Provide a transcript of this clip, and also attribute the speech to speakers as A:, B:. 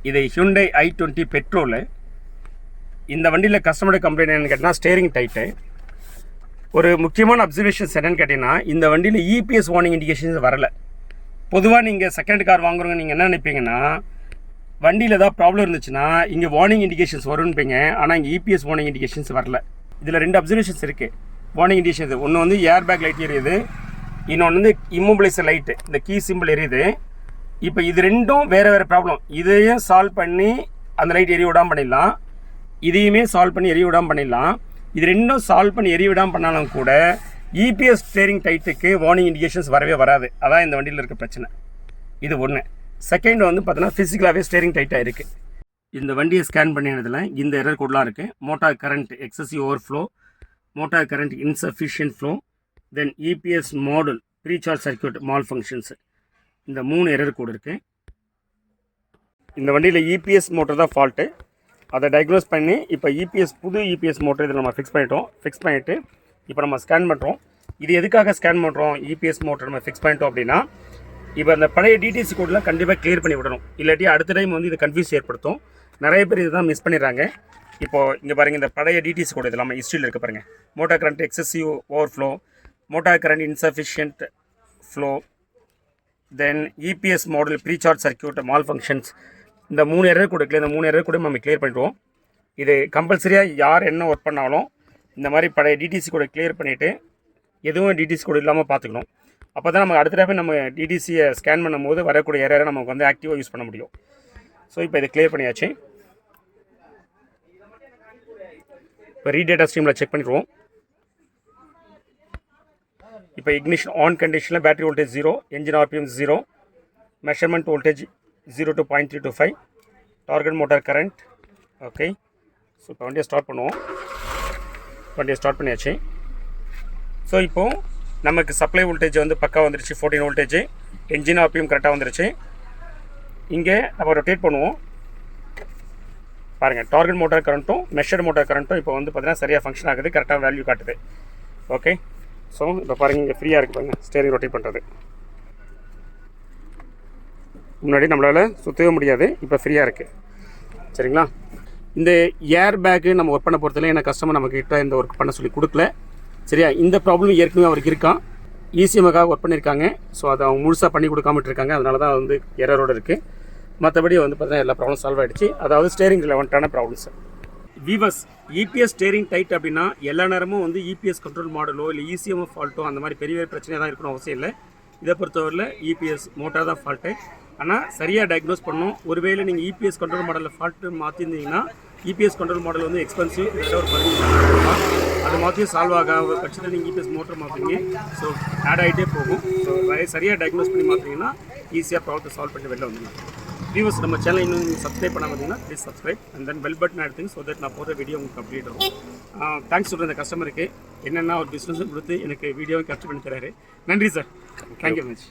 A: இது Hyundai i20 petrol. இந்த வண்டியில் கஸ்டமரோட கம்ப்ளைண்ட் என்னன்னு கேட்டிங்கன்னா ஸ்டேரிங் டைட்டு. ஒரு முக்கியமான அப்சர்வேஷன்ஸ் என்னென்னு கேட்டிங்கன்னா இந்த வண்டியில் இபிஎஸ் வார்னிங் இண்டிகேஷன்ஸ் வரலை. பொதுவாக நீங்கள் செகண்ட் கார் வாங்குறவங்க நீங்கள் என்ன நினைப்பீங்கன்னா வண்டியில் ஏதாவது ப்ராப்ளம் இருந்துச்சுன்னா இங்கே வார்னிங் இண்டிகேஷன்ஸ் வரும்னுப்பீங்க. ஆனால் இங்கே இபிஎஸ் வார்னிங் இண்டிகேஷன்ஸ் வரல. இதில் 2 அப்சர்வேஷன்ஸ் இருக்குது வார்னிங் இண்டிகேஷன்ஸ். ஒன்று வந்து ஏர் பேக் லைட் எரியுது, இன்னொன்று வந்து இம்மோபிளைசர் லைட்டு, இந்த கீ சிம்பிள் எரியுது. இப்போ இது ரெண்டும் வேறு ப்ராப்ளம். இதையும் சால்வ் பண்ணி அந்த லைட் எரிய விடாமல் பண்ணிடலாம், இதையுமே சால்வ் பண்ணி எரிய விடாமல் பண்ணிடலாம். இது ரெண்டும் சால்வ் பண்ணி எரிய விடாமல் பண்ணாலும் கூட இபிஎஸ் ஸ்டேரிங் டைட்டுக்கு வார்னிங் இண்டிகேஷன்ஸ் வரவே வராது. அதான் இந்த வண்டியில் இருக்க பிரச்சனை. இது ஒன்று. செகண்ட் வந்து பார்த்தீங்கன்னா ஃபிசிக்கலாகவே ஸ்டேரிங் டைட்டாக இருக்குது. இந்த வண்டியை ஸ்கேன் பண்ணினதில் இந்த எரர் கோட்லாம் இருக்குது. Motor current excessive overflow, motor current insufficient flow, then EPS module precharge circuit malfunctions. இந்த 3 எரர் கோடு இருக்குது. இந்த வண்டியில் இபிஎஸ் மோட்டர் தான் ஃபால்ட்டு. அதை டயக்னோஸ் பண்ணி இப்போ புது இபிஎஸ் மோட்டர் இதில் நம்ம ஃபிக்ஸ் பண்ணிவிட்டு இப்போ நம்ம ஸ்கேன் பண்ணுறோம். இது எதுக்காக ஸ்கேன் பண்ணுறோம்? இபிஎஸ் மோட்டர் நம்ம ஃபிக்ஸ் பண்ணிட்டோம் அப்படின்னா இப்போ அந்த பழைய டிடிசி கோடெலாம் கண்டிப்பாக கிளியர் பண்ணி விடணும். இல்லாட்டி அடுத்த டைம் வந்து இது கன்ஃபியூஸ் ஏற்படுத்தும். நிறைய பேர் இதுதான் மிஸ் பண்ணிடுறாங்க. இப்போது இங்கே பாருங்கள், இந்த பழைய டிடிசி கோடு இது நம்ம ஹிஸ்ட்ரியில் இருக்க பாருங்கள். Motor current excessive overflow, motor current insufficient flow, then EPS module precharge circuit malfunctions. இந்த 3 எரர் கொடுக்கல. இந்த 3 எரர் கூட நம்ம கிளியர் பண்ணிடுவோம். இது கம்பல்சரியாக யார் என்ன ஒர்க் பண்ணாலும் இந்த மாதிரி பழைய டிடிசி கோடை கிளியர் பண்ணிவிட்டு எதுவும் டிடிசி கோடு இல்லாமல் பார்த்துக்கணும். அப்போ தான் நம்ம அடுத்த டைம் நம்ம டிடிசியை ஸ்கேன் பண்ணும்போது வரக்கூடிய எரரை நமக்கு வந்து ஆக்டிவாக யூஸ் பண்ண முடியும். ஸோ இப்போ இதை கிளியர் பண்ணியாச்சு. இப்போ ரீடேட்டா ஸ்ட்ரீமில் செக் பண்ணிடுவோம். இப்போ இக்னிஷன் ஆன் கண்டிஷனில் battery voltage 0, engine RPM 0, measurement voltage 0 to 0.325, target motor current. Okay, so இப்போ வண்டியை ஸ்டார்ட் பண்ணுவோம். வண்டியை ஸ்டார்ட் பண்ணியாச்சு. ஸோ இப்போது நமக்கு சப்ளை வோல்டேஜ் வந்து பக்கா வந்துருச்சு, 14 வோல்டேஜ். என்ஜின் ஆர்பிஎம் கரெக்டாக வந்துருச்சு. இங்கே நம்ம ரொட்டேட் பண்ணுவோம். பாருங்கள், டார்கெட் மோட்டார் கரண்ட்டும் மெஷர் மோட்டார் கரண்ட்டும் இப்போ வந்து பார்த்தீங்கன்னா சரியாக ஃபங்க்ஷன் ஆகுது, கரெக்டாக வேல்யூ காட்டுது. ஓகே, ஸோ இப்போ பாருங்கள், இங்கே ஃப்ரீயாக இருக்குது பாருங்கள் ஸ்டேரிங் ரொட்டேட் பண்ணுறது. முன்னாடி நம்மளால் சுற்றவே முடியாது, இப்போ ஃப்ரீயாக இருக்குது. சரிங்களா? இந்த ஏர் பேக்கு நம்ம ஒர்க் பண்ண பொறுத்தவரை ஏன்னா கஸ்டமர் நம்மக்கிட்ட இந்த ஒர்க் பண்ண சொல்லி கொடுக்கல. சரியா? இந்த ப்ராப்ளம் ஏற்கனவே அவருக்கு இருக்கான். இசிஎம்முக்காக ஒர்க் பண்ணியிருக்காங்க. ஸோ அதை அவங்க முழுசாக பண்ணி கொடுக்காமட்டு இருக்காங்க. அதனால தான் வந்து எரரோடு இருக்குது. மற்றபடி வந்து பார்த்தீங்கன்னா எல்லா ப்ராப்ளம் சால்வ் ஆகிடுச்சு. அதாவது ஸ்டேரிங் ரிலவெண்ட்டான problems. Viewers, EPS steering tight அப்படின்னா எல்லா நேரமும் வந்து இபிஎஸ் கண்ட்ரோல் மாடலோ இல்லை இசிஎம்ஓ ஃபால்ட்டோ அந்த மாதிரி பெரிய பிரச்சனையாக தான் இருக்கணும் அவசியம் இல்லை. இதை பொறுத்தவரையில் இபிஎஸ் மோட்டார் தான் ஃபால்ட்டு. ஆனால் சரியாக டயக்னோஸ் பண்ணணும். ஒருவேளை நீங்கள் இபிஎஸ் கண்ட்ரோல் மாடலில் ஃபால்ட்டு மாற்றிருந்தீங்கன்னா இபிஎஸ் கண்ட்ரோல் மாடல் வந்து எக்ஸ்பென்சிவ், ஒரு 15,000 அது மாற்றியும் சால்வ் ஆகாத பட்சத்தில் நீங்கள் இபிஎஸ் மோட்டர் மாற்றுறீங்க. ஸோ ஆட் ஆகிட்டே போகும். ஸோ சரியாக டயக்னோஸ் பண்ணி மாற்றிங்கன்னா ஈஸியாக ப்ராப்ளத்தை சால்வ் பண்ணி வெளில வந்துடலாம். வியூவர்ஸ், நம்ம சேனல் இன்னும் சப்ஸ்கிரைப் பண்ண பார்த்தீங்கன்னா please subscribe and then bell button எடுத்துங்க. ஸோ தட் நான் போகிற வீடியோ உங்களுக்கு கம்ப்ளீட் ஆகும். தேங்க்ஸ் சொல்கிறேன் இந்த கஸ்டமருக்கு. என்னென்னா ஒரு பிஸ்னஸும் கொடுத்து எனக்கு வீடியோவும் கேப்சர் பண்ணி தராரு. நன்றி சார். Thank you very much.